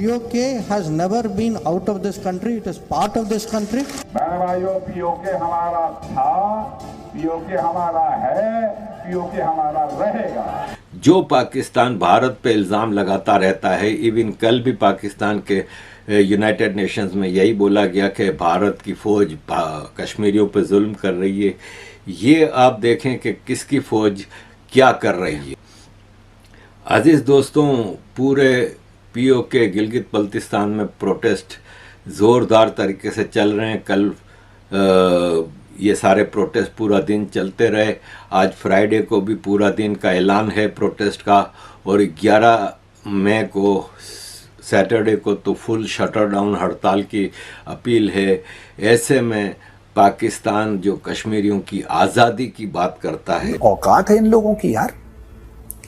POK has never been out of this country. It is part of this country. बहन भाइयों, POK हमारा था, POK हमारा है, POK हमारा रहेगा। जो पाकिस्तान भारत पे इल्ज़ाम लगाता रहता है, इवन कल भी पाकिस्तान के यूनाइटेड नेशंस में यही बोला गया कि भारत की फ़ौज कश्मीरियों पे जुल्म कर रही है। ये आप देखें कि किसकी फ़ौज क्या कर रही है। अजीज़ दोस्तों, पूरे POK गिलगित बल्तिस्तान में प्रोटेस्ट ज़ोरदार तरीके से चल रहे हैं। कल ये सारे प्रोटेस्ट पूरा दिन चलते रहे। आज फ्राइडे को भी पूरा दिन का ऐलान है प्रोटेस्ट का, और 11 मई को सैटरडे को तो फुल शटर डाउन हड़ताल की अपील है। ऐसे में पाकिस्तान जो कश्मीरियों की आज़ादी की बात करता है, औकात है इन लोगों की यार,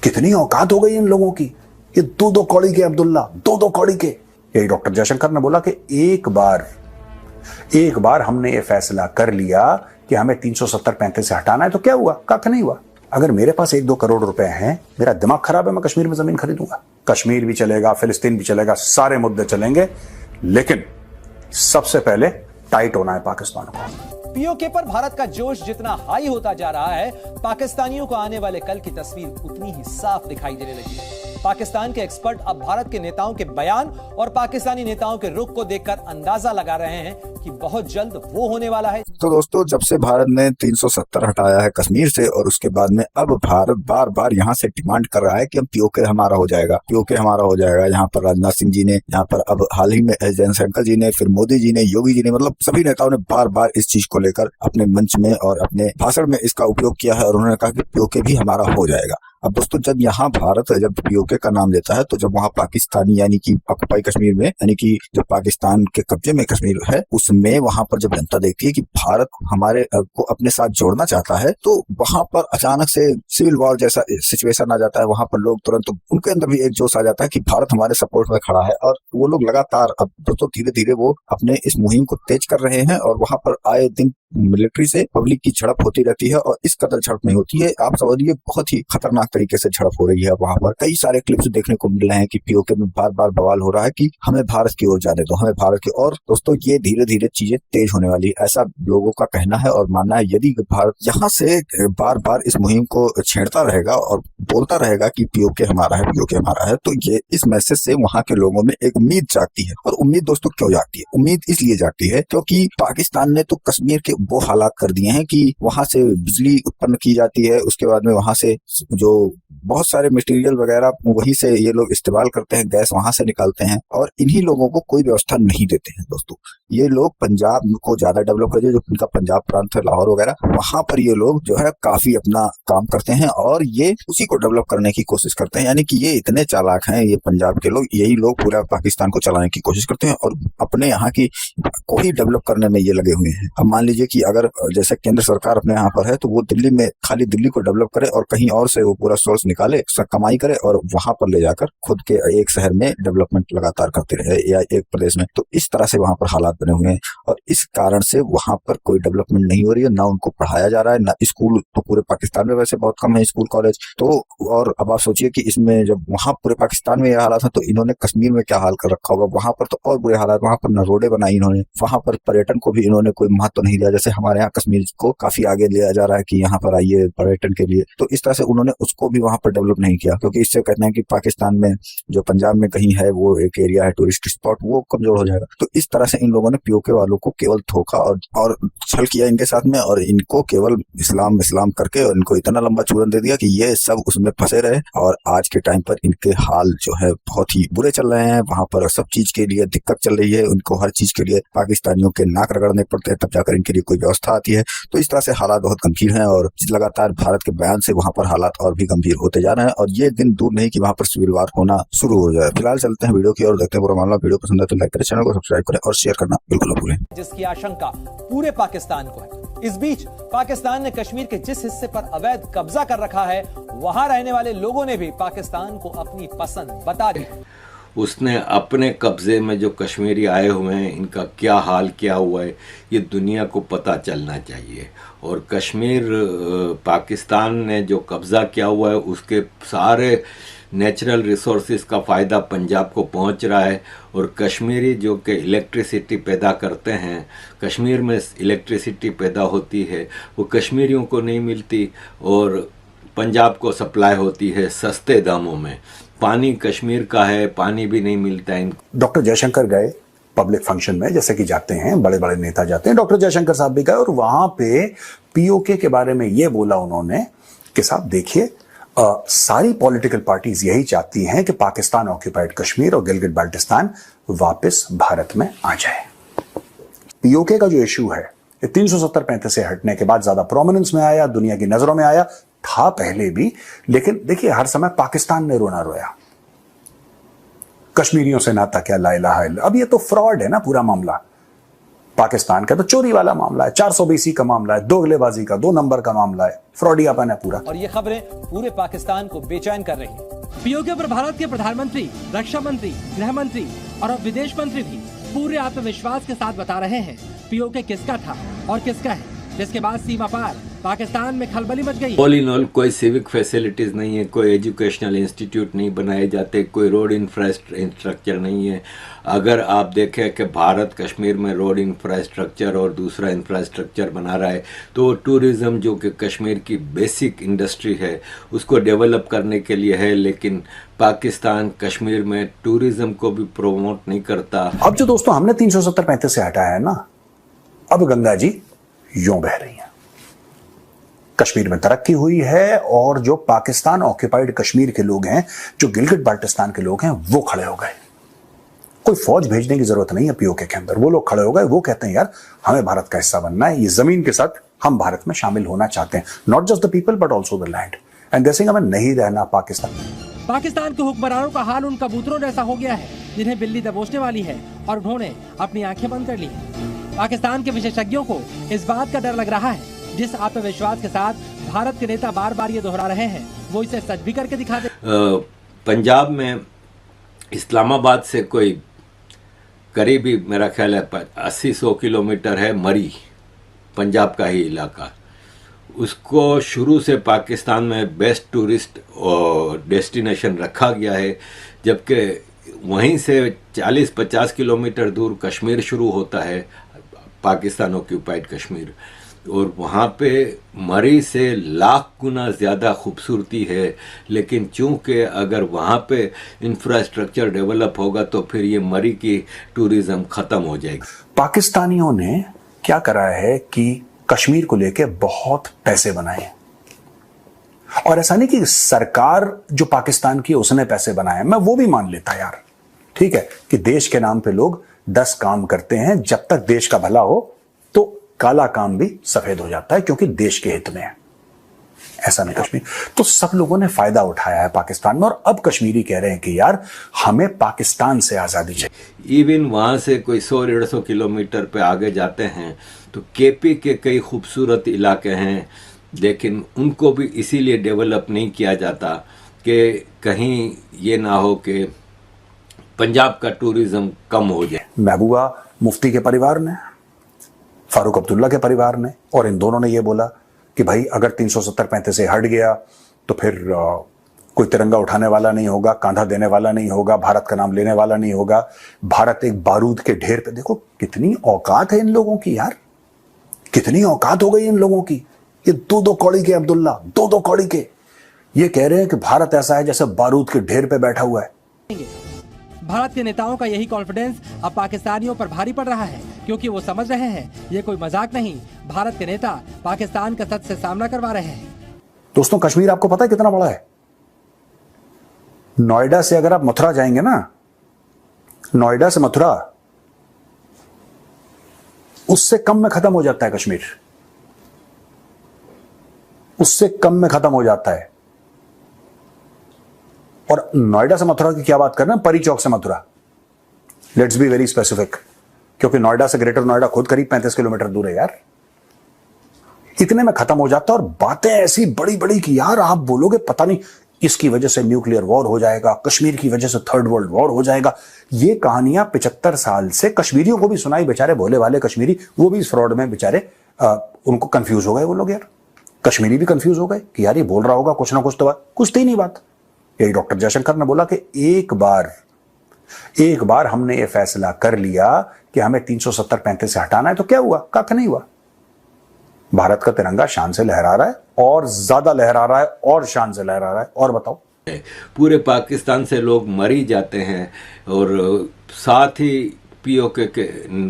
कितनी औकात हो गई इन लोगों की। ये दो कौड़ी के अब्दुल्ला, दो कौड़ी के। यही डॉक्टर जयशंकर ने बोला कि एक बार हमने ये फैसला कर लिया कि हमें 370-35 से हटाना है तो क्या हुआ? कख नहीं हुआ। अगर मेरे पास 1-2 करोड़ रुपए हैं, मेरा दिमाग खराब है, मैं कश्मीर में जमीन खरीदूंगा। कश्मीर भी चलेगा, फिलिस्तीन भी चलेगा, सारे मुद्दे चलेंगे, लेकिन सबसे पहले टाइट होना है पाकिस्तान को। POK पर भारत का जोश जितना हाई होता जा रहा है, पाकिस्तानियों को आने वाले कल की तस्वीर उतनी ही साफ दिखाई देने लगी है। पाकिस्तान के एक्सपर्ट अब भारत के नेताओं के बयान और पाकिस्तानी नेताओं के रुख को देखकर अंदाजा लगा रहे हैं कि बहुत जल्द वो होने वाला है। तो दोस्तों, जब से भारत ने 370 हटाया है कश्मीर से, और उसके बाद में अब भारत बार बार यहाँ से डिमांड कर रहा है कि अब POK हमारा हो जाएगा, POK हमारा हो जाएगा। यहाँ पर राजनाथ सिंह जी ने, यहाँ पर अब हाल ही में जयशंकर जी ने, फिर मोदी जी ने, योगी जी ने, मतलब सभी नेताओं ने बार बार इस चीज को लेकर अपने मंच में और अपने भाषण में इसका उपयोग किया है, और उन्होंने कहा कि POK भी हमारा हो जाएगा। अब दोस्तों, जब यहाँ भारत जब POK का नाम लेता है, तो जब वहाँ पाकिस्तानी यानी कि ऑक्युपाई कश्मीर में, यानी कि जो पाकिस्तान के कब्जे में कश्मीर है, उसमें वहाँ पर जब जनता देखती है कि भारत हमारे को अपने साथ जोड़ना चाहता है, तो वहाँ पर अचानक से सिविल वॉर जैसा सिचुएशन आ जाता है। वहाँ पर लोग तुरंत, उनके अंदर भी एक जोश आ जाता है कि भारत हमारे सपोर्ट में खड़ा है, और वो लोग लगातार अब दोस्तों धीरे धीरे वो अपने इस मुहिम को तेज कर रहे हैं। और वहाँ पर आए दिन मिलिट्री से पब्लिक की झड़प होती रहती है, और इस कदर झड़प नहीं होती है, आप समझिए बहुत ही खतरनाक तरीके से झड़प हो रही है। वहां पर कई सारे क्लिप्स देखने को मिल रहे हैं कि POK में बार बार बवाल हो रहा है कि हमें भारत की ओर जाने दो, हमें भारत की। और दोस्तों, ये धीरे धीरे चीजें तेज होने वाली, ऐसा लोगों का कहना है और मानना है। यदि भारत यहाँ से बार बार इस मुहिम को छेड़ता रहेगा और बोलता रहेगा कि POK हमारा है, POK हमारा है, तो ये इस मैसेज से वहां के लोगों में एक उम्मीद जागती है। और उम्मीद दोस्तों क्यों जागती है? उम्मीद इसलिए जागती है क्योंकि पाकिस्तान ने तो कश्मीर के वो हालात कर दिए हैं कि वहां से बिजली उत्पन्न की जाती है, उसके बाद में वहां से जो बहुत सारे मटेरियल वगैरह वहीं से ये लोग इस्तेमाल करते हैं, गैस वहां से निकालते हैं, और इन्हीं लोगों को कोई व्यवस्था नहीं देते हैं। दोस्तों, ये लोग पंजाब को ज्यादा डेवलप करते हैं, जो उनका पंजाब प्रांत है, लाहौर वगैरह, वहां पर ये लोग जो है काफी अपना काम करते हैं और ये उसी को डेवलप करने की कोशिश करते हैं। यानी कि ये इतने चालाक हैं, ये पंजाब के लोग, यही लोग पूरा पाकिस्तान को चलाने की कोशिश करते हैं और अपने यहाँ की को ही डेवलप करने में ये लगे हुए हैं। अब मान लीजिए कि अगर जैसे केंद्र सरकार अपने यहाँ पर है, तो वो दिल्ली में खाली दिल्ली को डेवलप करे और कहीं और से वो पूरा सोर्स निकाले, कमाई करे और वहां पर ले जाकर खुद के एक शहर में डेवलपमेंट लगातार करते रहे या एक प्रदेश में। तो इस तरह से वहां पर हालात बने हुए हैं, और इस कारण से वहां पर कोई डेवलपमेंट नहीं हो रही है, ना उनको पढ़ाया जा रहा है, ना स्कूल। तो पूरे पाकिस्तान में वैसे बहुत कम है स्कूल कॉलेज। तो और अब आप सोचिए कि इसमें जब वहां पूरे पाकिस्तान में यह हालात है, तो इन्होंने कश्मीर में क्या हाल कर रखा होगा। वहां पर तो और बुरे हालात, वहां पर न रोडें बनाई इन्होंने, वहां पर पर्यटन को भी इन्होंने कोई महत्व नहीं दिया। जैसे हमारे यहाँ कश्मीर को काफी आगे लिया जा रहा है कि यहाँ पर आइए पर्यटन के लिए, तो इस तरह से उन्होंने उसको भी वहां पर डेवलप नहीं किया, क्योंकि इससे कहते हैं कि पाकिस्तान में जो पंजाब में कहीं है वो एक एरिया है टूरिस्ट स्पॉट, वो कमजोर हो जाएगा। तो इस तरह से इन लोगों ने POK वालों को केवल धोखा और छल किया इनके साथ में, और इनको केवल इस्लाम करके और इनको इतना लंबा चूरन दे दिया कि ये सब उसमें फंसे रहे। और आज के टाइम पर इनके हाल जो है बहुत ही बुरे चल रहे हैं। वहां पर सब चीज के लिए दिक्कत चल रही है, उनको हर चीज के लिए पाकिस्तानियों के नाक रगड़ने पड़ते हैं, तब जाकर इनके लिए कोई व्यवस्था आती है। तो इस तरह से हालात बहुत गंभीर हैं, और लगातार भारत के बयान से वहां पर हालात और भी गंभीर होते जा रहे हैं, और ये दिन दूर नहीं कि वहां पर सिविल वार होना शुरू हो जाए। फिलहाल चलते हैं वीडियो की और देखते हैं पूरा मामला। वीडियो पसंद है तो लाइक करें, चैनल को सब्सक्राइब करें और शेयर करना बिल्कुल न भूलें। जिसकी आशंका पूरे पाकिस्तान को है। इस बीच पाकिस्तान ने कश्मीर के जिस हिस्से पर अवैध कब्जा कर रखा है, वहां रहने वाले लोगों ने भी पाकिस्तान को अपनी पसंद बता दी। उसने अपने कब्जे में जो कश्मीरी आए हुए हैं, इनका क्या हाल क्या हुआ है, ये दुनिया को पता चलना चाहिए। और कश्मीर पाकिस्तान ने जो कब्ज़ा किया हुआ है, उसके सारे नेचुरल रिसोर्सेज का फ़ायदा पंजाब को पहुंच रहा है और कश्मीरी जो कि इलेक्ट्रिसिटी पैदा करते हैं, कश्मीर में इलेक्ट्रिसिटी पैदा होती है, वो कश्मीरियों को नहीं मिलती और पंजाब को सप्लाई होती है सस्ते दामों में। पानी कश्मीर का है, पानी भी नहीं मिलता है। डॉक्टर जयशंकर गए पब्लिक फंक्शन में, जैसे कि जाते हैं बड़े बड़े नेता जाते हैं, डॉक्टर जयशंकर साहब भी गए और वहां पे पीओके के बारे में ये बोला उन्होंने कि साहब देखिए, सारी पॉलिटिकल पार्टीज यही चाहती हैं कि पाकिस्तान ऑक्यूपाइड कश्मीर और गिलगिट बाल्टिस्तान वापस भारत में आ जाए। पीओके का जो इशू है 370-35 से हटने के बाद ज्यादा प्रोमिनेंस में आया, दुनिया की नजरों में आया, था पहले भी, लेकिन देखिए हर समय पाकिस्तान ने रोना रोया, कश्मीरियों से नाता क्या, ला इलाहा इल्लल्लाह। अब ये तो फ्रॉड है ना पूरा मामला, पाकिस्तान का तो चोरी वाला मामला है, 420 का मामला है, दोगलेबाजी का, 2 नंबर का मामला है, फ्रॉडियापन है पूरा। और ये खबरें पूरे पाकिस्तान को बेचैन कर रही हैं। पीओके पर भारत के प्रधानमंत्री, रक्षा मंत्री, गृह मंत्री और अब विदेश मंत्री भी पूरे आत्मविश्वास के साथ बता रहे हैं पीओके किसका था और किसका है, जिसके बाद सीमा पार पाकिस्तान में खलबली मच गई। ऑल इन ऑल कोई सिविक फैसिलिटीज़ नहीं है, कोई एजुकेशनल इंस्टीट्यूट नहीं बनाए जाते, कोई रोड इंफ्रास्ट्रक्चर नहीं है। अगर आप देखें कि भारत कश्मीर में रोड इंफ्रास्ट्रक्चर और दूसरा इंफ्रास्ट्रक्चर बना रहा है, तो टूरिज़्म जो कि कश्मीर की बेसिक इंडस्ट्री है उसको डेवलप करने के लिए है, लेकिन पाकिस्तान कश्मीर में टूरिज़्म को भी प्रमोट नहीं करता। अब जो दोस्तों हमने 370-35 से हटाया है ना, अब गंगा जी यूं बह रही है, कश्मीर में तरक्की हुई है और जो पाकिस्तान ऑक्यूपाइड कश्मीर के लोग हैं, जो गिलगिट बाल्टिस्तान के लोग हैं, वो खड़े हो गए। कोई फौज भेजने की जरूरत नहीं है पीओके के अंदर, वो लोग खड़े हो गए, वो कहते हैं यार हमें भारत का हिस्सा बनना है, ये जमीन के साथ हम भारत में शामिल होना चाहते हैं, not just the people but also the land, and they saying हमें नहीं रहना पाकिस्तान। पाकिस्तान के हुक्मरानों का हाल उन कबूतरों जैसा हो गया है जिन्हें बिल्ली दबोचने वाली है और उन्होंने अपनी आंखें बंद कर ली। पाकिस्तान के विशेषज्ञों को इस बात का डर लग रहा है, जिस आत्मविश्वास के साथ भारत के नेता बार बार ये दोहरा रहे हैं, वो इसे सच भी करके दिखा दे। पंजाब में इस्लामाबाद से कोई करीबी मेरा ख्याल है 80-100 किलोमीटर है मरी, पंजाब का ही इलाका। उसको शुरू से पाकिस्तान में बेस्ट टूरिस्ट डेस्टिनेशन रखा गया है, जबकि वहीं से 40-50 किलोमीटर दूर कश्मीर शुरू होता है, पाकिस्तान ऑक्यूपाइड कश्मीर, और वहाँ पे मरी से लाख गुना ज़्यादा खूबसूरती है। लेकिन चूँकि अगर वहाँ पे इंफ्रास्ट्रक्चर डेवलप होगा तो फिर ये मरी की टूरिज़्म ख़त्म हो जाएगी। पाकिस्तानियों ने क्या करा है कि कश्मीर को लेके बहुत पैसे बनाए, और ऐसा नहीं कि सरकार जो पाकिस्तान की उसने पैसे बनाए, मैं वो भी मान लेता यार, ठीक है कि देश के नाम पे लोग 10 काम करते हैं, जब तक देश का भला हो तो काला काम भी सफेद हो जाता है, क्योंकि देश के हित में है, ऐसा नहीं कश्मीर। तो सब लोगों ने फायदा उठाया है पाकिस्तान में, और अब कश्मीरी कह रहे हैं कि यार हमें पाकिस्तान से आजादी चाहिए। इवन वहाँ से कोई 100-150 किलोमीटर पे आगे जाते हैं तो केपी के कई खूबसूरत इलाके हैं, लेकिन उनको भी इसीलिए डेवलप नहीं किया जाता कि कहीं ये ना हो कि पंजाब का टूरिज्म कम हो जाए। महबूबा मुफ्ती के परिवार ने, फारूक अब्दुल्ला के परिवार ने, और इन दोनों ने ये बोला कि भाई अगर 370-35 से हट गया तो फिर कोई तिरंगा उठाने वाला नहीं होगा, कांधा देने वाला नहीं होगा, भारत का नाम लेने वाला नहीं होगा, भारत एक बारूद के ढेर पे। देखो कितनी औकात है इन लोगों की यार, कितनी औकात हो गई इन लोगों की। ये 2-2 कौड़ी के अब्दुल्ला, 2-2 कौड़ी के, ये कह रहे हैं कि भारत ऐसा है जैसे बारूद के ढेर पे बैठा हुआ है। भारत के नेताओं का यही कॉन्फिडेंस अब पाकिस्तानियों पर भारी पड़ रहा है, क्योंकि वो समझ रहे हैं ये कोई मजाक नहीं, भारत के नेता पाकिस्तान का सच से सामना करवा रहे हैं। दोस्तों कश्मीर आपको पता है कितना बड़ा है? नोएडा से अगर आप मथुरा जाएंगे ना, नोएडा से मथुरा, उससे कम में खत्म हो जाता है कश्मीर, उससे कम में खत्म हो जाता है। और नोएडा से मथुरा की क्या बात कर रहे हैं, परी चौक से Mathura, let's be very specific, क्योंकि नोएडा से ग्रेटर नोएडा खुद करीब 35 किलोमीटर दूर है यार। इतने में खत्म हो जाता है, और बातें ऐसी बड़ी बड़ी कि यार आप बोलोगे पता नहीं इसकी वजह से न्यूक्लियर वॉर हो जाएगा, कश्मीर की वजह से 3rd वर्ल्ड वॉर हो जाएगा। ये कहानियां 75 साल से कश्मीरियों को भी सुनाई, बेचारे भोले वाले कश्मीरी, वो भी इस फ्रॉड में बेचारे उनको कंफ्यूज हो गए वो लोग यार, कश्मीरी भी कंफ्यूज हो गए कि यार ये बोल रहा होगा कुछ ना कुछ, तो कुछ थी नहीं बात, यही डॉक्टर जयशंकर ने बोला कि एक बार हमने ये फैसला कर लिया कि हमें 370-35 से हटाना है तो क्या हुआ? कख नहीं हुआ। भारत का तिरंगा शान से लहरा रहा है, और ज्यादा लहरा रहा है, और शान से लहरा रहा है। और बताओ, पूरे पाकिस्तान से लोग मर ही जाते हैं, और साथ ही पीओके के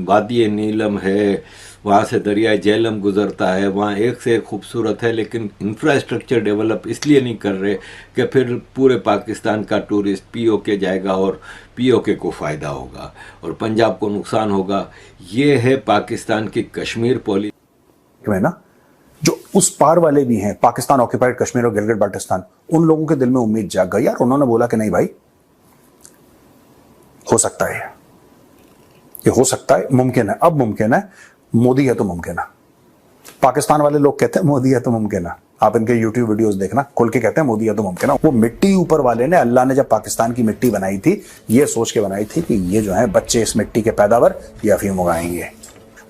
वादी नीलम है, वहाँ से दरिया झेलम गुजरता है, वहाँ एक से एक खूबसूरत है, लेकिन इंफ्रास्ट्रक्चर डेवलप इसलिए नहीं कर रहे कि फिर पूरे पाकिस्तान का टूरिस्ट पीओके जाएगा और पीओके को फ़ायदा होगा और पंजाब को नुकसान होगा। ये है पाकिस्तान की कश्मीर पॉलिसी में ना, जो उस पार वाले भी हैं, पाकिस्तान ऑक्यूपाइड कश्मीर और गिलगिट बाल्टिस्तान, उन लोगों के दिल में उम्मीद जाग गई यार। उन्होंने बोला कि नहीं भाई, हो सकता है, ये हो सकता है, मुमकिन है, अब मुमकिन है, मोदी है तो मुमकिन है। पाकिस्तान वाले लोग कहते हैं मोदी है तो मुमकिन है, आप इनके YouTube वीडियोस देखना, खोल के कहते हैं मोदी है तो मुमकिन है। वो मिट्टी ऊपर वाले ने, अल्लाह ने जब पाकिस्तान की मिट्टी बनाई थी, ये सोच के बनाई थी कि ये जो है बच्चे इस मिट्टी के पैदावार ये अफीम उगाएंगे।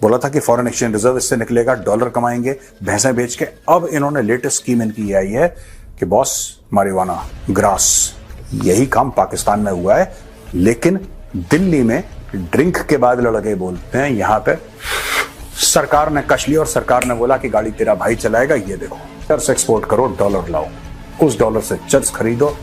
बोला था कि फॉरेन एक्सचेंज रिजर्व इससे निकलेगा, डॉलर कमाएंगे भैंसें बेच के। अब इन्होंने लेटेस्ट स्कीम इनकी आई है कि बॉस मारिवाना ग्रास, यही काम पाकिस्तान में हुआ है, लेकिन दिल्ली में ड्रिंक के बाद लड़के बोलते हैं यहां पे सरकार ने कश लिया और सरकार ने बोला कि गाड़ी तेरा भाई चलाएगा, ये देखो चर्च एक्सपोर्ट करो, डॉलर लाओ, उस डॉलर से चर्च खरीदो,